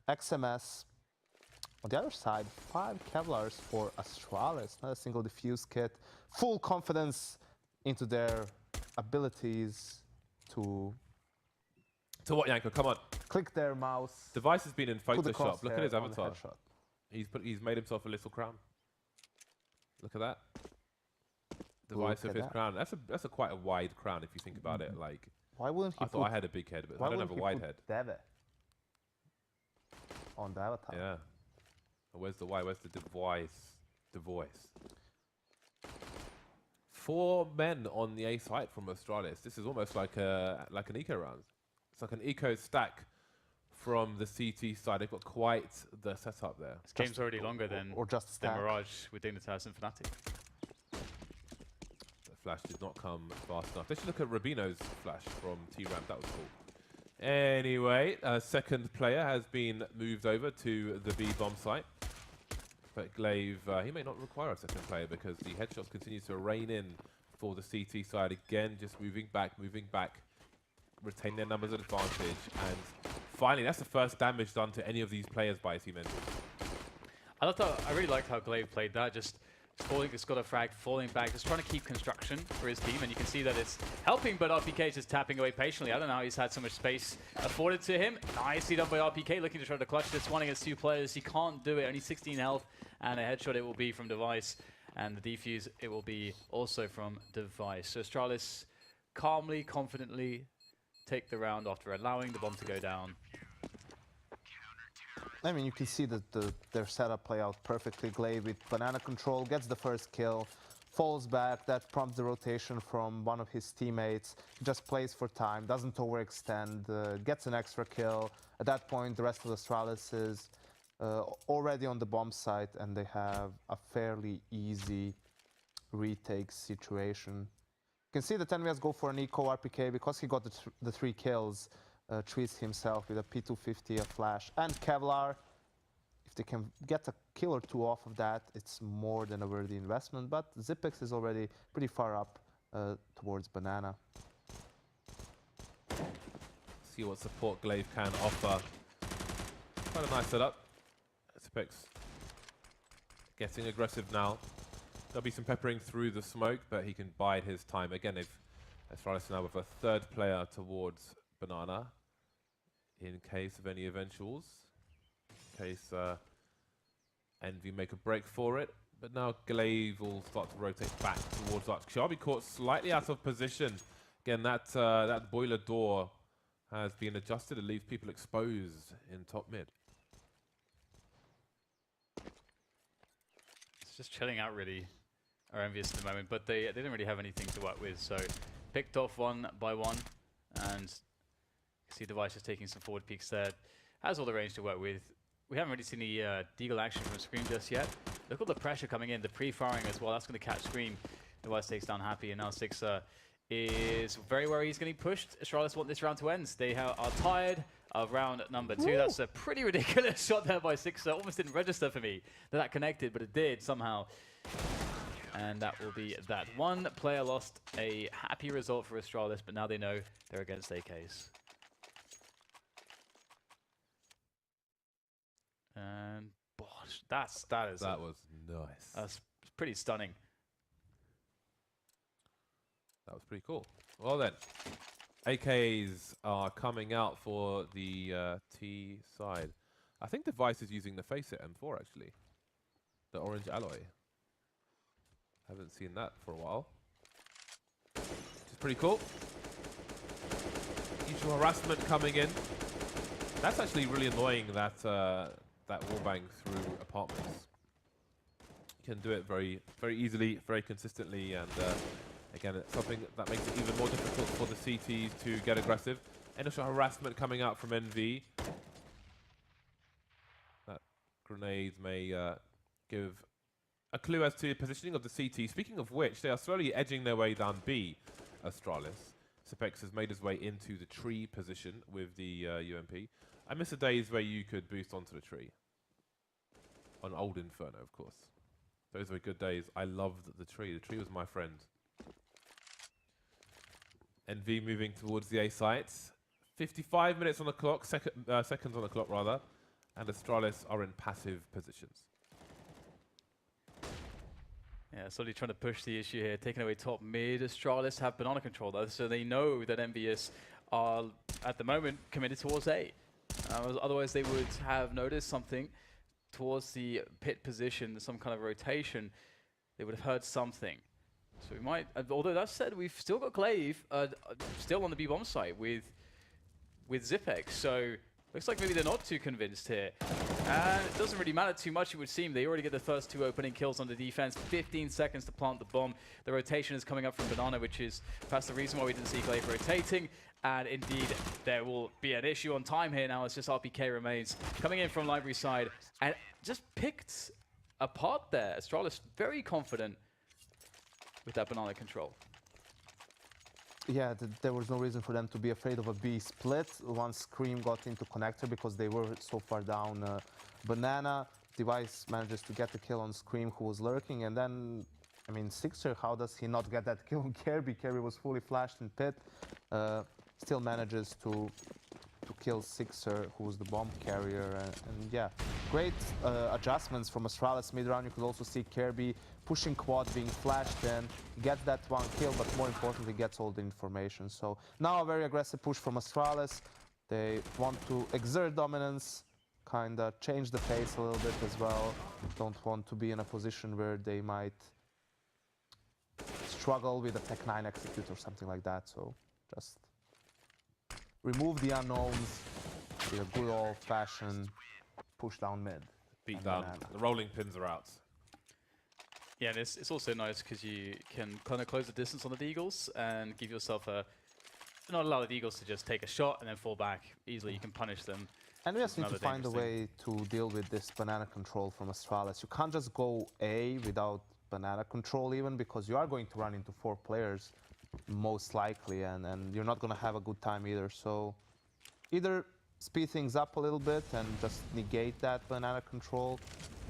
XMS. On the other side, 5 Kevlars for Astralis, not a single defuse kit. Full confidence into their abilities to what, Yanko? Come on. click their mouse. Device has been in Photoshop. Look at his on the avatar. headshot. He's made himself a little crown. Look at that. Device of his crown. That's a quite a wide crown if you think about it. Like, why wouldn't he I thought I had a big head, but I don't have a wide head. Deve on the avatar. Yeah. Where's the Y? Where's the device? The voice. 4 men on the A site from Astralis. This is almost like an eco round. It's like an eco stack from the CT side. They've got quite the setup there. This game's already longer than Mirage with Dignitas and Fnatic. The flash did not come fast enough. Let's look at Rubino's flash from T-Ramp. That was cool. Anyway, second player has been moved over to the B bomb site. But Glaive, he may not require a second player because the headshots continue to rain in for the CT side. Again, just moving back, retain their numbers advantage. And finally, that's the first damage done to any of these players by Team ENVYUS. I really liked how Glaive played that. Just falling, it's got a frag, falling back, just trying to keep construction for his team. And you can see that it's helping, but RPK is just tapping away patiently. I don't know how he's had so much space afforded to him. Nicely done by RPK, looking to try to clutch this one against 2 players. He can't do it. Only 16 health, and a headshot it will be from Device. And the defuse, it will be also from Device. So Astralis calmly, confidently take the round after allowing the bomb to go down. I mean, you can see that their setup play out perfectly. Glaive with banana control gets the first kill, falls back. That prompts the rotation from one of his teammates. Just plays for time, doesn't overextend, gets an extra kill. At that point, the rest of the Astralis is already on the bomb site, and they have a fairly easy retake situation. You can see that ENVYUS go for an eco RPK because he got the 3 kills. Treats himself with a P250, a flash, and Kevlar. If they can get a kill or 2 off of that, it's more than a worthy investment. But Zipex is already pretty far up towards banana. See what support Glaive can offer. Quite a nice setup. Zipex getting aggressive now. There'll be some peppering through the smoke, but he can bide his time. Again, Astralis now with a 3rd player towards banana in case of any eventuals, in case Envy make a break for it. But now Glaive will start to rotate back towards Arch. Kshabi caught slightly out of position. Again, that boiler door has been adjusted. It leaves people exposed in top mid. It's just chilling out really, our ENVYUS at the moment, but they didn't really have anything to work with, so picked off one by one, and see Device is taking some forward peeks there. Has all the range to work with. We haven't really seen any deagle action from Scream just yet. Look at the pressure coming in, the pre-firing as well. That's going to catch Scream. Device takes down Happy, and now Sixer is very worried he's getting pushed. Astralis want this round to end. They are tired of round number 2. Woo! That's a pretty ridiculous shot there by Sixer. Almost didn't register for me that connected, but it did somehow. And that will be that. 1 player lost, a happy result for Astralis, but now they know they're against AKs. And gosh, that was nice. That's pretty stunning. That was pretty cool. Well then, AKs are coming out for the T side. I think Device is using the Faceit M4 actually, the orange alloy. Haven't seen that for a while. Which is pretty cool. Usual harassment coming in. That's actually really annoying, that wallbang through apartments. You can do it very, very easily, very consistently, and again, it's something that makes it even more difficult for the CTs to get aggressive. Initial harassment coming out from NV. That grenade may give a clue as to the positioning of the CT. Speaking of which, they are slowly edging their way down B, Astralis. Zipex has made his way into the tree position with the UMP. I miss the days where you could boost onto the tree. On old Inferno, of course. Those were good days. I loved the tree. The tree was my friend. NV moving towards the A sites. 55 minutes on the clock, seconds on the clock rather. and Astralis are in passive positions. Yeah, slowly trying to push the issue here, taking away top mid. Astralis have banana control though, so they know that ENVYUS are, at the moment, committed towards A. Otherwise they would have noticed something towards the pit position, some kind of rotation. They would have heard something. So we might, although that said, we've still got Glaive still on the B bomb site with Zipex, so looks like maybe they're not too convinced here. And it doesn't really matter too much, it would seem. They already get the first 2 opening kills on the defense, 15 seconds to plant the bomb. The rotation is coming up from Banana, which is perhaps the reason why we didn't see Glaive rotating. And indeed, there will be an issue on time here now. It's just RPK remains coming in from library side and just picked apart there. Astralis very confident with that Banana control. Yeah, there was no reason for them to be afraid of a B split once Scream got into connector because they were so far down. Banana, Device manages to get the kill on Scream, who was lurking, and then, I mean, Sixer, how does he not get that kill on Kirby? Kirby was fully flashed in pit. Still manages to kill Sixer, who was the bomb carrier, and yeah, great adjustments from Astralis mid-round. You could also see Kirby pushing quad, being flashed in, gets that 1 kill, but more importantly gets all the information. So now a very aggressive push from Astralis. They want to exert dominance, kinda change the pace a little bit as well. Don't want to be in a position where they might struggle with a Tech 9 execute or something like that. So just remove the unknowns with a good old-fashioned push down mid. Beat down. The rolling pins are out. Yeah, and it's also nice because you can kind of close the distance on the Deagles and give yourself not allow the Deagles to just take a shot and then fall back easily. You can punish them. And we just need to find a way to deal with this banana control from Astralis. You can't just go A without banana control even, because you are going to run into 4 players most likely, and you're not going to have a good time either. So either speed things up a little bit and just negate that banana control,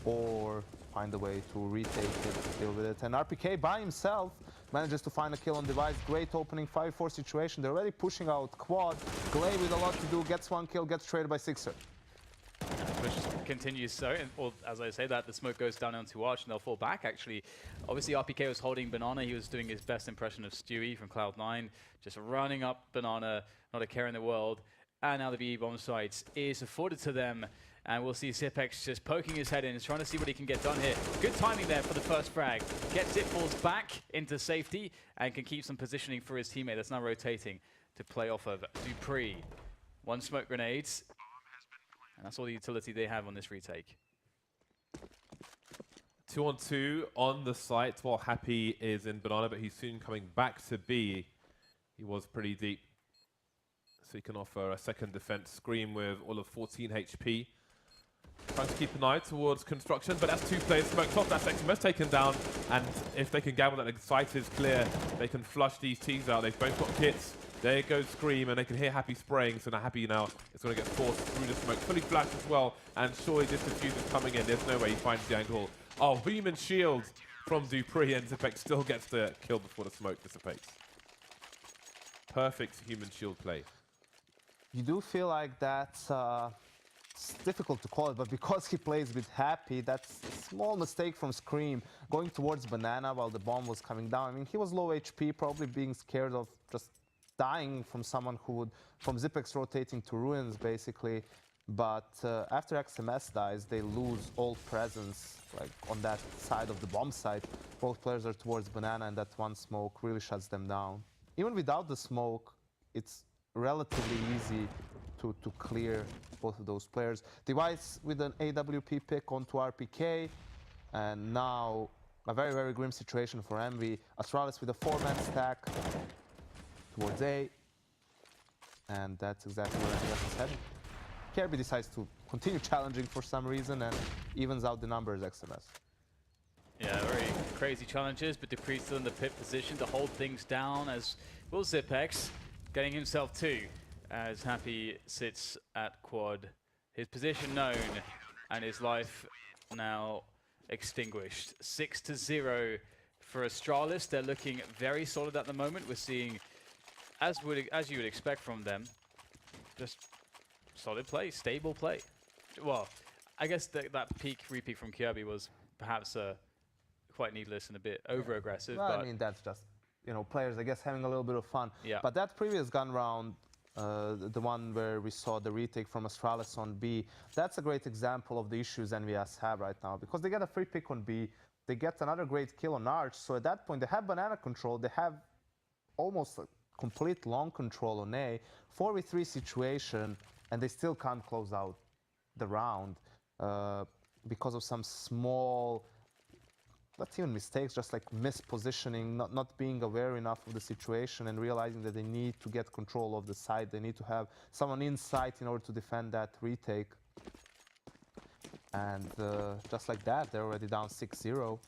or find a way to retake it, deal with it. And RPK by himself manages to find a kill on Device. Great opening 5-4 situation. They're already pushing out quad. Glaive with a lot to do, gets 1 kill, gets traded by Sixer. Push continues so, and or, as I say that, the smoke goes down onto Arch and they'll fall back actually. Obviously RPK was holding Banana, he was doing his best impression of Stewie from Cloud9, just running up Banana, not a care in the world. And now the BE bomb site is afforded to them. And we'll see Zipex just poking his head in, trying to see what he can get done here. Good timing there for the first frag. Gets it, falls back into safety, and can keep some positioning for his teammate that's now rotating to play off of Dupree. 1 smoke grenades, and that's all the utility they have on this retake. 2-on-2 on the site while Happy is in Banana, but he's soon coming back to B. He was pretty deep, so he can offer a second defense. Scream with all of 14 HP. Trying to keep an eye towards construction, but that's 2 players smoked off. That's XMS taken down, and if they can gamble that the site is clear, they can flush these teams out. They've both got kits. There goes Scream, and they can hear Happy spraying, so now Happy now is going to get forced through the smoke. Fully flashed as well, and surely this diffuse is coming in. There's no way he finds the angle. Oh, human shield from Dupree, and Zipex still gets the kill before the smoke dissipates. Perfect human shield play. You do feel like that's it's difficult to call it, but because he plays with Happy, that's a small mistake from Scream, going towards Banana while the bomb was coming down. I mean, he was low HP, probably being scared of just dying from someone who would, from Zipex rotating to ruins, basically. But after XMS dies, they lose all presence, like on that side of the bomb site. Both players are towards Banana, and that 1 smoke really shuts them down. Even without the smoke, it's relatively easy to clear both of those players. Device with an AWP pick onto RPK, and now a very, very grim situation for Envy. Astralis with a 4-man stack towards A, and that's exactly where ENVYUS is heading. Kirby decides to continue challenging for some reason and evens out the numbers XMS. Yeah, very crazy challenges, but Dupree's still in the pit position to hold things down, as will Zipex, getting himself 2. As Happy sits at quad, his position known and his life now extinguished. 6-0 for Astralis. They're looking very solid at the moment. We're seeing, as you would expect from them, just solid play, stable play. Well, I guess that repeat from Kirby was perhaps quite needless and a bit over-aggressive. Well, but I mean, that's just, you know, players, I guess, having a little bit of fun. Yeah. But that previous gun round, the one where we saw the retake from Astralis on B, that's a great example of the issues ENVYUS have right now, because they get a free pick on B, they get another great kill on Arch, so at that point they have banana control, they have almost a complete long control on A, 4v3 situation, and they still can't close out the round because of some small, not even mistakes, just like mispositioning, not being aware enough of the situation and realizing that they need to get control of the site. They need to have someone inside in order to defend that retake. And just like that, they're already down 6-0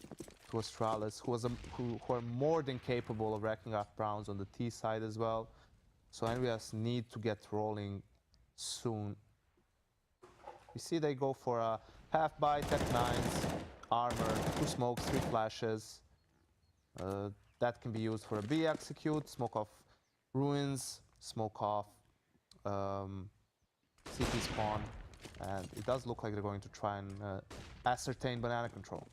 to Astralis, who are more than capable of racking up rounds on the T side as well. So ENVYUS need to get rolling soon. You see they go for a half buy, tech 9s, armor, 2 smokes, 3 flashes. That can be used for a B execute, smoke off ruins, smoke off CT spawn. And it does look like they're going to try and ascertain banana control.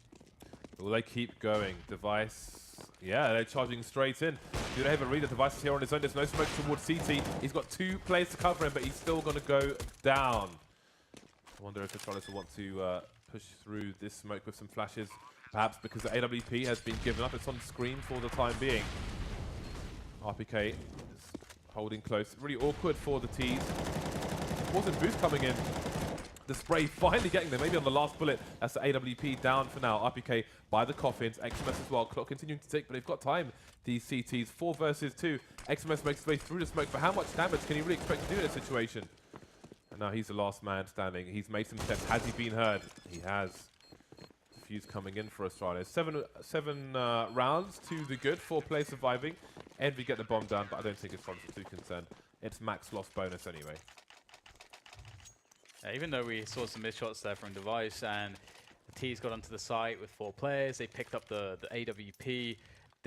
Will they keep going? Device, yeah, they're charging straight in. Do they have a read? The Device is here on his own. There's no smoke towards CT. He's got 2 players to cover him, but he's still going to go down. I wonder if Astralis will want to push through this smoke with some flashes, perhaps because the AWP has been given up. It's on screen for the time being. RPK is holding close. Really awkward for the Ts. Wasn't boost coming in. The spray finally getting there, maybe on the last bullet. That's the AWP down for now. RPK by the coffins. XMS as well. Clock continuing to tick, but they've got time. These CTs, 4 versus 2. XMS makes his way through the smoke, but how much damage can he really expect to do in this situation? And now he's the last man standing. He's made some steps. Has he been heard? He has. Fuse coming in for Astralis. Seven rounds to the good. 4 players surviving. Envy get the bomb down, but I don't think Astralis are too concerned. It's max loss bonus anyway. Even though we saw some missed shots there from Device and the T's got onto the site with 4 players, they picked up the AWP. They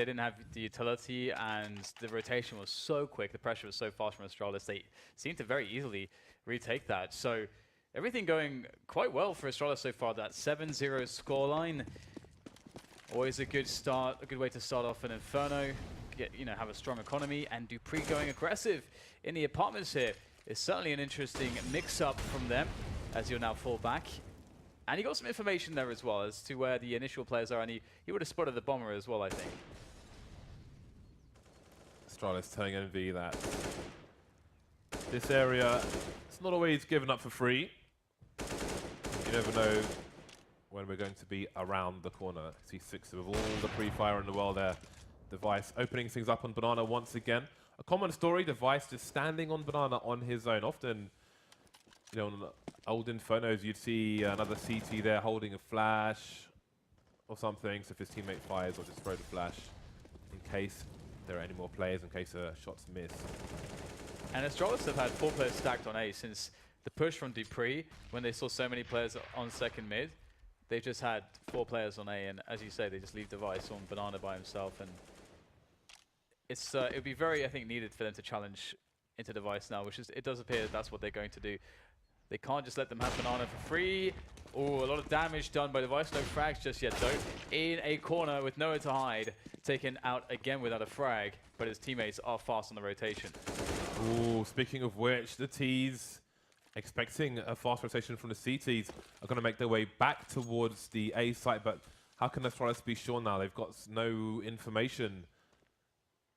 didn't have the utility and the rotation was so quick, the pressure was so fast from Astralis, they seemed to very easily retake that. So everything going quite well for Astralis so far. That 7-0 scoreline, always a good start, a good way to start off an Inferno, have a strong economy, and Dupree going aggressive in the apartments here. It's certainly an interesting mix-up from them as you'll now fall back. And he got some information there as well as to where the initial players are, and he would have spotted the bomber as well, I think. Astralis telling Envy that this area, it's not always given up for free. You never know when we're going to be around the corner. C6 with all the pre-fire in the world there. Device opening things up on Banana once again. A common story, Device just standing on Banana on his own. Often, on old Infernos, you'd see another CT there holding a flash or something. So if his teammate fires, or just throw the flash in case there are any more players, in case shots miss. And Astralis have had 4 players stacked on A since the push from Dupree. When they saw so many players on second mid, they've just had 4 players on A. And as you say, they just leave Device on Banana by himself. And it would be very, I think, needed for them to challenge into Device now, which is, it does appear that's what they're going to do. They can't just let them have Banana for free. Oh, a lot of damage done by Device. No frags just yet, though. In a corner with nowhere to hide. Taken out again without a frag, but his teammates are fast on the rotation. Ooh, speaking of which, the T's expecting a fast rotation from the CTs are going to make their way back towards the A site, but how can Astralis be sure now? They've got no information.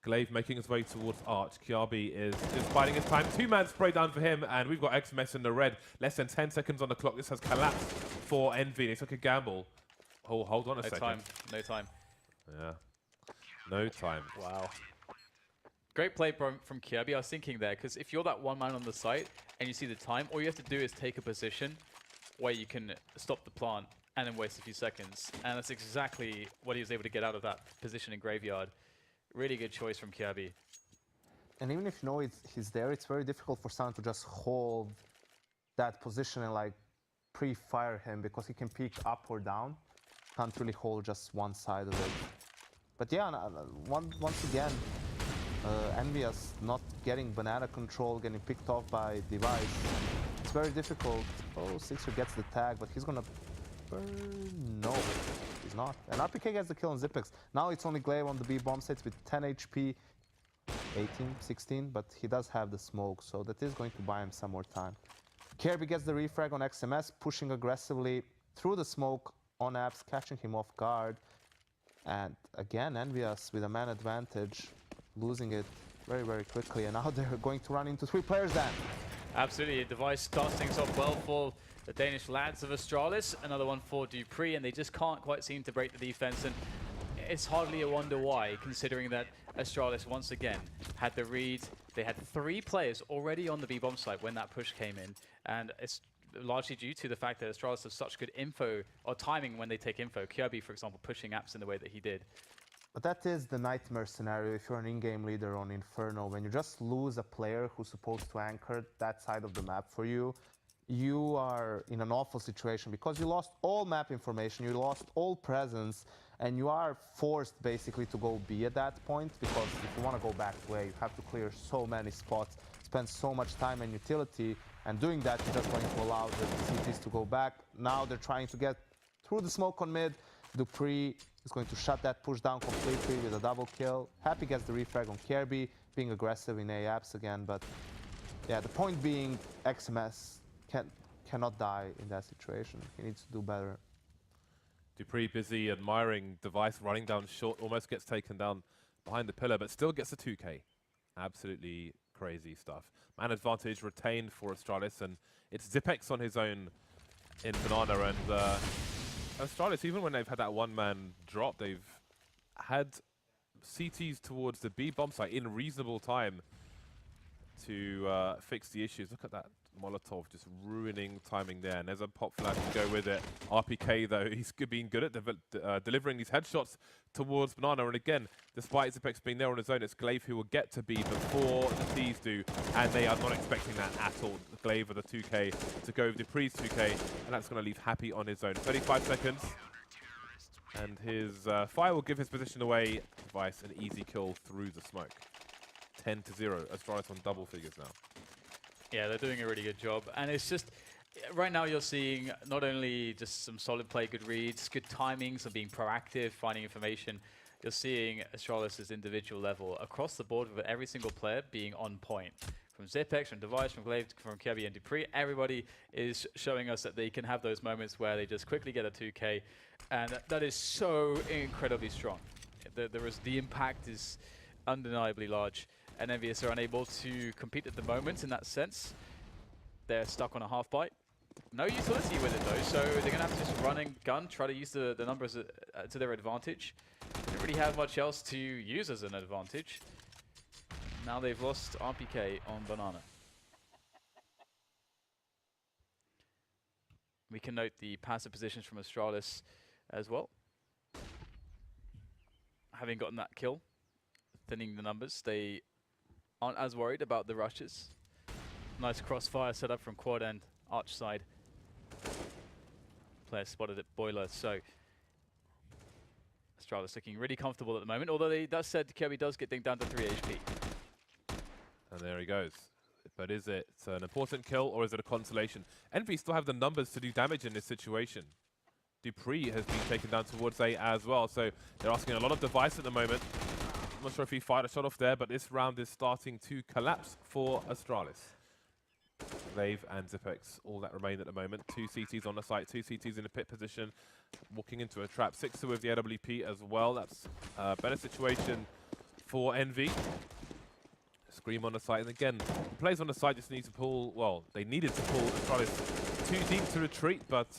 Glaive making his way towards Arch. Kiabi is just biding his time. 2-man spray down for him, and we've got XMS in the red. Less than 10 seconds on the clock. This has collapsed for Envy. They took a gamble. Oh, hold on a second. No time. Yeah. No time. Wow. Great play from Kiabi. I was thinking there, because if you're that one man on the site and you see the time, all you have to do is take a position where you can stop the plant and then waste a few seconds. And that's exactly what he was able to get out of that position in Graveyard. Really good choice from Kiabi. And even if you know he's there, it's very difficult for someone to just hold that position and like pre-fire him, because he can peek up or down. Can't really hold just one side of it. But yeah, once again, ENVYUS not getting banana control, getting picked off by Device. it's very difficult. Oh, Sixer gets the tag, but he's gonna burn. No, he's not. And RPK gets the kill on Zipex. Now it's only Glaive on the B bomb sites with 10 HP, 18, 16, but he does have the smoke, so that is going to buy him some more time. Kirby gets the refrag on XMS, pushing aggressively through the smoke on Abs, catching him off guard. And again, ENVYUS with a man advantage, losing it very, very quickly. And now they're going to run into 3 players then. Absolutely, a device starts things off well for the Danish lads of Astralis, another one for dupreeh, and they just can't quite seem to break the defense. And it's hardly a wonder why, considering that Astralis once again had the read. They had 3 players already on the B-bomb site when that push came in, and it's largely due to the fact that Astralis has such good info or timing when they take info. Kirby, for example, pushing apps in the way that he did. But that is the nightmare scenario if you're an in-game leader on Inferno. When you just lose a player who's supposed to anchor that side of the map for you, you are in an awful situation because you lost all map information, you lost all presence, and you are forced basically to go B at that point, because if you want to go back to A, you have to clear so many spots, spend so much time and utility, and doing that, you're just going to allow the CTs to go back. Now they're trying to get through the smoke on mid. dupreeh is going to shut that push down completely with a double kill. Happy gets the refrag on Kirby, being aggressive in A apps again, but yeah, the point being XMS cannot die in that situation. He needs to do better. dupreeh busy admiring Device running down short, almost gets taken down behind the pillar, but still gets a 2K. Absolutely crazy stuff. Man advantage retained for Astralis, and it's Zipex on his own in Banana, and Astralis, even when they've had that one-man drop, they've had CTs towards the B bomb site in reasonable time to fix the issues. Look at that Molotov just ruining timing there, and there's a pop flash to go with it. RPK, though, he's being good at delivering these headshots towards Banana, and again, despite Zipex being there on his own, it's Glaive who will get to B before the T's do, and they are not expecting that at all. Glaive with a 2K to go with dupreeh's 2K, and that's going to leave Happy on his own. 35 seconds, and his fire will give his position away. Device an easy kill through the smoke. 10-0, Astralis on double figures now. Yeah, they're doing a really good job, and it's just right now you're seeing not only just some solid play, good reads, good timings, and being proactive, finding information. You're seeing Astralis' individual level across the board with every single player being on point. From Zipex, from Device, from Glaive, from Kirby and dupreeh, everybody is showing us that they can have those moments where they just quickly get a 2K, and that is so incredibly strong. The impact is undeniably large, and ENVYUS are unable to compete at the moment in that sense. They're stuck on a half bite. No utility with it though, so they're going to have to just run and gun, try to use the numbers to their advantage. They don't really have much else to use as an advantage. Now they've lost RPK on Banana. We can note the passive positions from Astralis as well. Having gotten that kill, thinning the numbers, they aren't as worried about the rushes. Nice crossfire set up from quad and arch side. Player spotted at boiler, so Astralis looking really comfortable at the moment, although that said, Kirby does get dinged down to 3 HP. And there he goes. But is it an important kill, or is it a consolation? Envy still have the numbers to do damage in this situation. dupreeh has been taken down towards A as well, so they're asking a lot of Device at the moment. I'm not sure if he fired a shot off there, but this round is starting to collapse for Astralis. Glaive and Zipex, all that remain at the moment. 2 CTs on the site, 2 CTs in the pit position, walking into a trap. Sixer with the AWP as well. That's a better situation for Envy. Scream on the site, and again, the players on the site just need to pull, well, they needed to pull Astralis too deep to retreat, but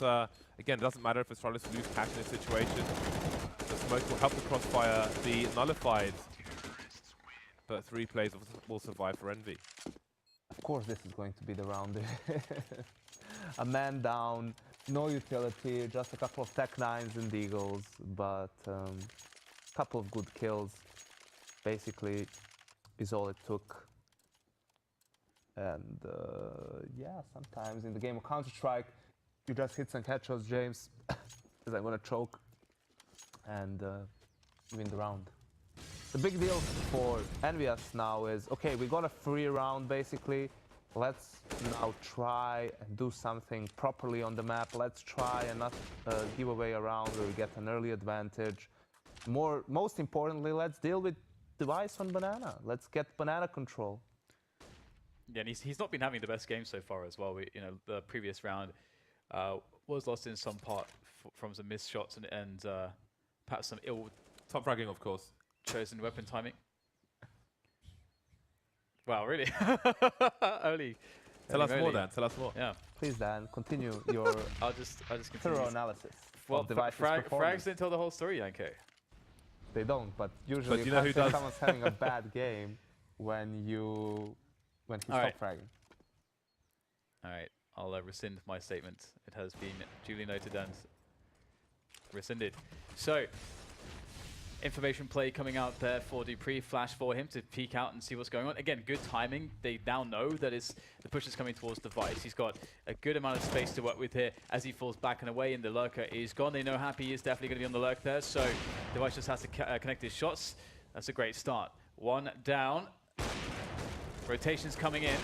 again, it doesn't matter if Astralis lose cash in this situation. The smoke will help the crossfire be nullified, but 3 players will survive for Envy. Of course this is going to be the round. A man down, no utility, just a couple of Tech 9s and Deagles, but a couple of good kills basically is all it took. And yeah, sometimes in the game of Counter-Strike, you just hit some headshots, James, because I'm gonna choke, and win the round. The big deal for ENVYUS now is, okay, we got a free round basically, let's now try and do something properly on the map. Let's try and not give away a round where we get an early advantage. Most importantly, let's deal with device on Banana. Let's get Banana control. Yeah, and he's not been having the best game so far as well. The previous round was lost in some part from some missed shots and perhaps some ill Top fragging, of course. chosen weapon timing. Wow, really? Only. Tell us more, only. Dan. Tell us more. Yeah. Please, Dan, continue your I'll just continue. thorough analysis Well, of device's performance. frags didn't tell the whole story, Yanko. They don't, but usually you you know can't who say does? someone's having a bad game when he's Alright. top fragging. All right, I'll rescind my statement. It has been duly noted and rescinded. So, information play coming out there for Dupree. Flash for him to peek out and see what's going on. Again, good timing. They now know that the push is coming towards Device. He's got a good amount of space to work with here as he falls back and away, and the lurker is gone. They know Happy is definitely going to be on the lurk there, so Device just has to connect his shots. That's a great start. One down. Rotations coming in.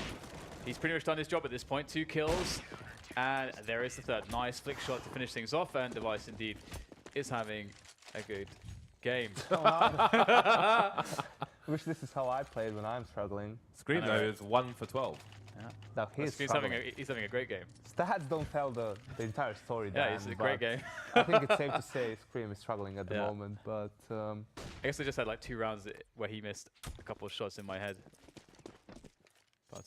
He's pretty much done his job at this point. 2 kills, and there is the third. Nice flick shot to finish things off, and Device indeed is having a good game. Wish this is how I played when I'm struggling. Scream, though, is 1 for 12. Yeah. Now he's He's having a great game. Stats don't tell the entire story, Yeah, Dan, it's a great game. I think it's safe to say Scream is struggling at the Yeah. moment, but I guess I just had like 2 rounds where he missed a couple of shots in my head. But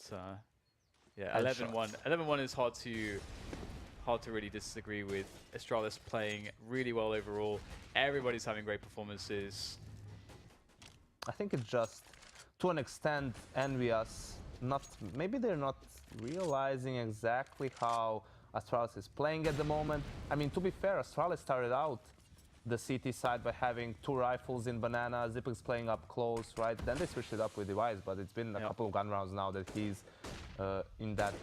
yeah, 11-1. 11-1 is hard to really disagree with. Astralis playing really well overall. Everybody's having great performances. I think it's just, to an extent, ENVYUS. Maybe they're not realizing exactly how Astralis is playing at the moment. I mean, to be fair, Astralis started out the CT side by having 2 rifles in Banana, Zipix playing up close, right? Then they switched it up with Device, but it's been a couple of gun rounds now that he's in that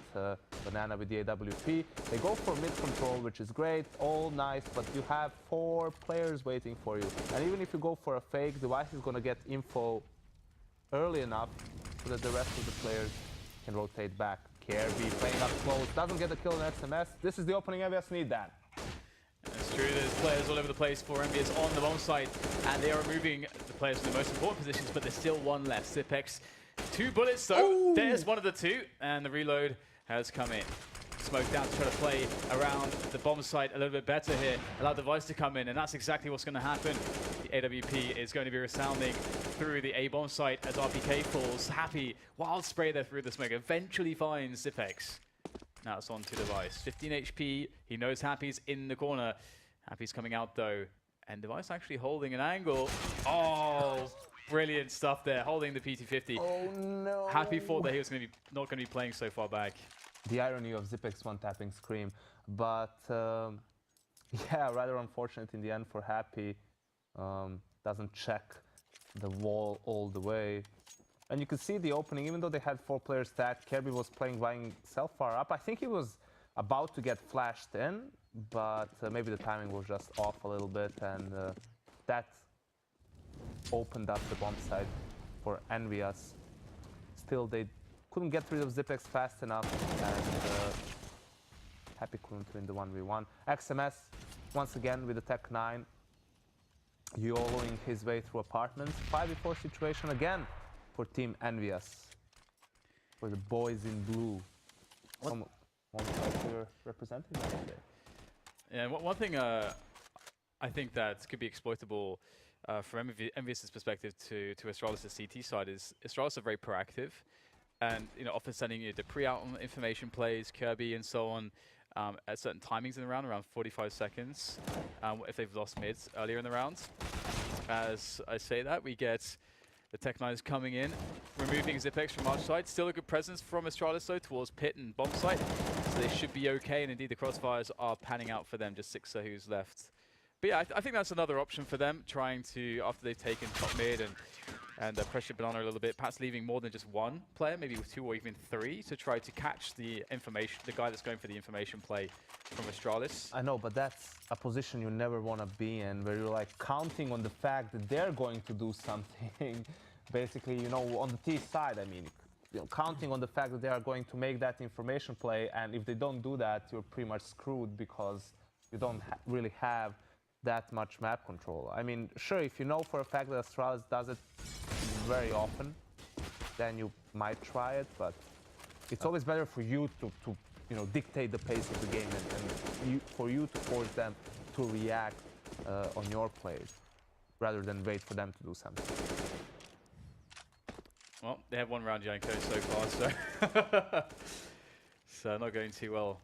Banana with the AWP. They go for mid control, which is great, all nice, but you have 4 players waiting for you. And even if you go for a fake, Device is going to get info early enough so that the rest of the players can rotate back. KRB playing up close, doesn't get the kill in SMS. This is the opening ENVYUS need, Dan. It's true, there's players all over the place for ENVYUS on the bomb site, and they are removing the players in the most important positions, but there's still 1 left. Zipex, 2 bullets though. Ooh. There's one of the 2, and the reload has come in. Smoke down to try to play around the bomb site a little bit better here. Allow Device to come in, and that's exactly what's going to happen. The AWP is going to be resounding through the A bomb site as RPK falls. Happy, wild spray there through the smoke. Eventually finds Zipex. Now it's on to Device. 15 HP. He knows Happy's in the corner. Happy's coming out though, and Device actually holding an angle. Oh, brilliant stuff there, holding the PT50. Oh no! Happy thought that he was not going to be playing so far back. The irony of Zipex one-tapping Scream, but yeah, rather unfortunate in the end for Happy. Doesn't check the wall all the way. And you can see the opening, even though they had 4 players stacked, Kirby was playing by himself far up. I think he was about to get flashed in, but maybe the timing was just off a little bit, and that opened up the bomb site for ENVYUS. Still, they couldn't get rid of Zipex fast enough, and Happy couldn't win the 1v1. XMS, once again with the Tech 9, YOLOing his way through apartments. 5v4 situation again for Team ENVYUS, for the boys in blue. One player representing that today. Yeah, one thing I think that could be exploitable from ENVYUS' perspective to Astralis' CT side is Astralis are very proactive, and often sending Dupree out on information plays, Kirby and so on at certain timings in the round, around 45 seconds, if they've lost mids earlier in the rounds. As I say that, we get the Tech 9s coming in, removing Zipex from our side. Still a good presence from Astralis though towards pit and bomb site, so they should be okay, and indeed the crossfires are panning out for them, just 6 who's left. But yeah, I think that's another option for them, trying to, after they've taken top mid and pressure Banana a little bit, perhaps leaving more than just 1 player, maybe 2 or even 3, to try to catch the guy that's going for the information play from Astralis. I know, but that's a position you never want to be in, where you're like counting on the fact that they're going to do something. Basically, on the T side, I mean, counting on the fact that they are going to make that information play, and if they don't do that, you're pretty much screwed because you don't really have that much map control. I mean, sure, if you know for a fact that Astralis does it very often, then you might try it, but it's always better for you to dictate the pace of the game and for you to force them to react on your plays rather than wait for them to do something. Well, they have one round Janko so far, so not going too well.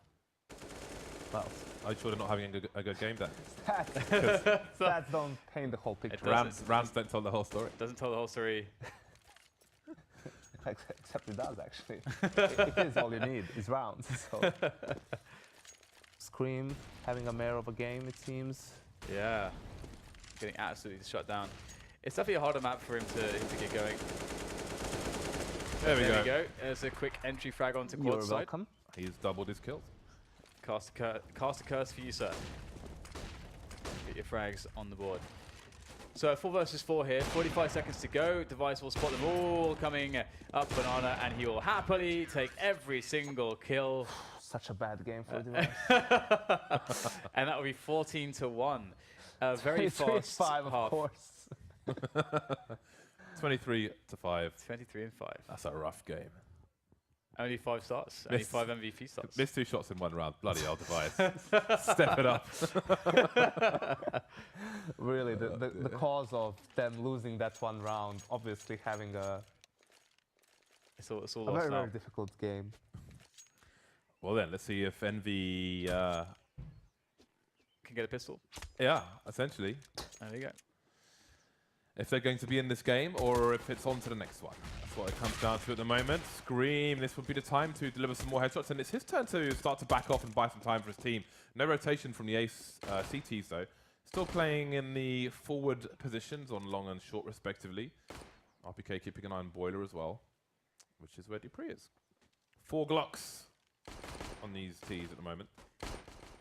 Well, I'm sure they're not having a good game then. Stats don't paint the whole picture. Rams don't tell the whole story. Doesn't tell the whole story. Except it does, actually. It is all you need, is rounds. So. Scream having a mare of a game, it seems. Yeah, getting absolutely shut down. It's definitely a harder map for him to get going. There we go. There's a quick entry frag onto quad You're side. welcome. He's doubled his kills. Cast a curse for you, sir. Get your frags on the board. So 4 versus 4 here, 45 seconds to go. Device will spot them all coming up Banana, and he will happily take every single kill. Such a bad game for Device. And that will be 14-1. A very fast 5, half. of course. 23-5. 23-5. That's a rough game. Only 5 starts. Only 5 MVP starts. Missed 2 shots in 1 round. Bloody hell, Device. Step it up. Really, the cause of them losing that 1 round, obviously having a It's all very, lost now. very difficult game. Well then, let's see if Envy... Can get a pistol. yeah, essentially. There you go. If they're going to be in this game, or if it's on to the next one. That's what it comes down to at the moment. Scream, this would be the time to deliver some more headshots, and it's his turn to start to back off and buy some time for his team. No rotation from the ace CTs though. Still playing in the forward positions on long and short respectively. RPK keeping an eye on Boiler as well, which is where Dupree is. 4 Glocks on these Ts at the moment.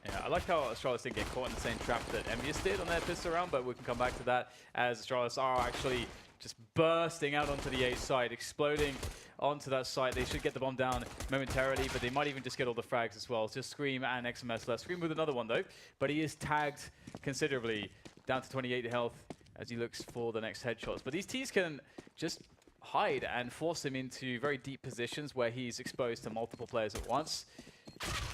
Yeah, I like how Astralis didn't get caught in the same trap that ENVYUS did on their pistol round, but we can come back to that as Astralis are actually just bursting out onto the A side, exploding onto that site. They should get the bomb down momentarily, but they might even just get all the frags as well. Just Scream and XMS left. Scream with another one though, but he is tagged considerably, down to 28 health as he looks for the next headshots. But these Ts can just hide and force him into very deep positions where he's exposed to multiple players at once.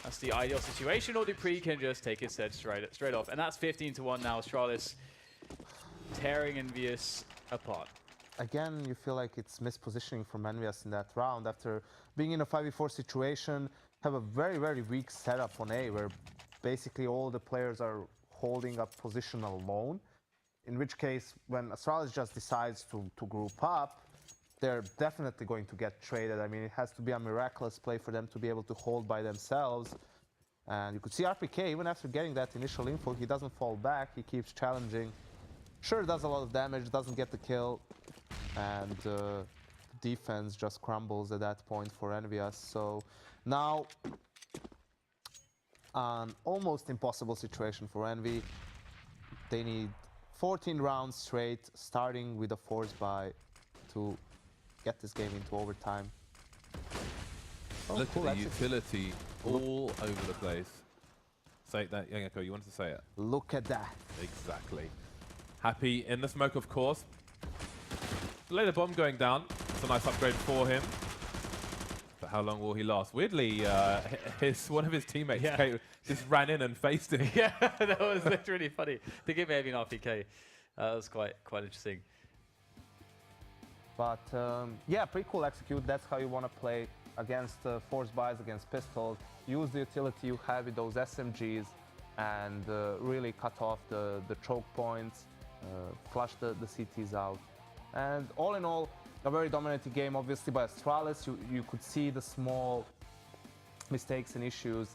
That's the ideal situation, or Dupree can just take his head straight off. And that's 15-1 now. Astralis tearing ENVYUS apart. Again, you feel like it's mispositioning from ENVYUS in that round after being in a 5v4 situation, have a very, very weak setup on A, where basically all the players are holding up position alone. In which case, when Astralis just decides to group up, they're definitely going to get traded. I mean, it has to be a miraculous play for them to be able to hold by themselves. And you could see RPK, even after getting that initial info, he doesn't fall back, he keeps challenging. Sure, does a lot of damage, doesn't get the kill, and defense just crumbles at that point for ENVYUS. So now, an almost impossible situation for Envy. They need 14 rounds straight, starting with a force buy to get this game into overtime. Oh, Look cool, at the that's utility all over the place. Say that, Yangako, you wanted to say it? Look at that. Exactly. Happy in the smoke, of course. Delay the bomb going down. It's a nice upgrade for him. But how long will he last? Weirdly, one of his teammates just ran in and faced him. Yeah, that was literally funny. I think it may have been RPK. That was quite interesting. But yeah, pretty cool execute. That's how you want to play against force buys, against pistols. Use the utility you have with those SMGs and really cut off the choke points, flush the CTs out. And all in all, a very dominating game, obviously, by Astralis. You could see the small mistakes and issues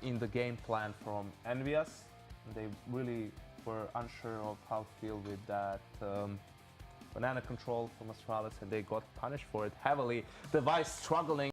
in the game plan from ENVYUS. They really were unsure of how to deal with that banana control from Astralis, and they got punished for it heavily. Device struggling.